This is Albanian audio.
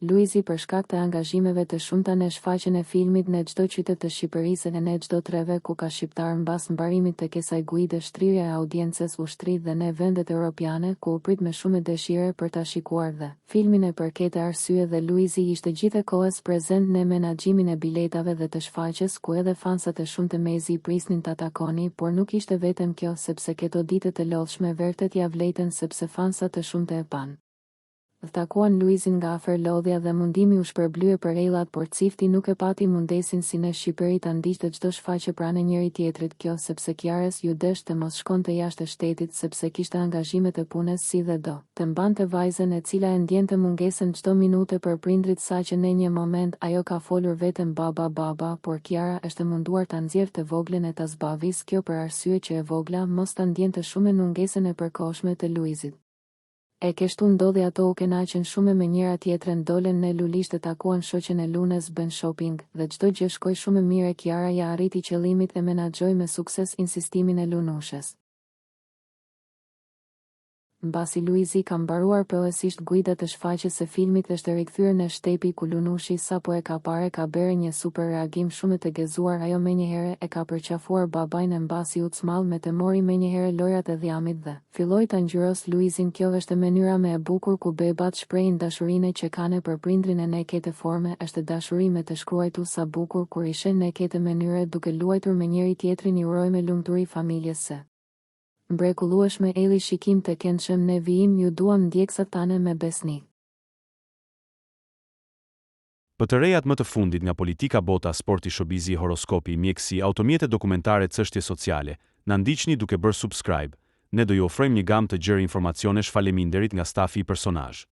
Luizi për shkak të angazhimeve të shumta në shfaqjen e filmit në çdo qytet të Shqipërisë dhe në çdo treve ku ka shqiptar mbas mbarimit të kësaj guide shtrirja e audiencës ushtri dhe në vendet europiane ku u prit me shumë dëshire për ta shikuar dhe filmin e përket arsye dhe Luizi ishte gjithëkohës prezent në menaxhimin e biletave dhe të shfaqjes ku edhe fansat e shumë të mezi prisnin ta takoni, por nuk ishte vetëm kjo sepse këto ditë të lodhshme vërtet ja vlejtën sepse fansat të shumë të e pan. Dhe takuan Luizin nga afër lodhja dhe mundimi u shpërblye për rellat, por Cifti nuk e pati mundesin si në Shqipëri ta ndiqte çdo shfaqje pranë njëri tjetrit, kjo sepse Kiarës ju desh të mos shkonte jashtë shtetit sepse kishte angazhime të punës si dhe do të mbante vajzën e cila e ndjente mungesën çdo minutë për prindrit saqë në një moment ajo ka folur vetëm baba, por Kiara është munduar ta nxjerrë të voglën e ta zbavis, kjo për arsye që e vogla mos ta ndjente shumë mungesën e përkohshme të Luizit. E kështu ndodhi, ato u kënaqën shumë me njëra tjetrën, dolen në Lulish të takuan shoqen e Lunës, bën shopping dhe çdo gjë shkoi shumë mirë. Kiara ja arriti qëllimit e menaxhoi me sukses insistimin e Lunushës. Mbasi Luizi ka mbaruar përgjithsisht guidat e shfaqjes së filmit, është rikthyer në shtepi ku Lunushi sapo e ka parë ka bërë një super reagim shumë të gëzuar. Ajo menjëherë e ka përqafuar babain e mbasi u cmall me të mori menjëherë lojrat e dhjamit dhe filloi ta ngjyros Luizin. Kjo është mënyra më e bukur ku bebat shprehin dashurinë që kanë për prindrin e në këtë forme, është dashuri me të shkruajtur sa bukur kur i shen në këtë mënyrë duke luajtur me njëri tjetrin, i uroj me lumturi familjes së mrekullueshme. Elli shikim të këndshëm në vijim, ju duam ndjekësat tanë me besnik. Për të rejat më të fundit nga politika, bota, sporti, showbizi, horoskopi, mjekësi, automjete dokumentare, çështje sociale, na ndiqni duke bërë subscribe. Ne do ju ofrojmë një gamë të gjerë informacionesh. Faleminderit nga stafi i personazh.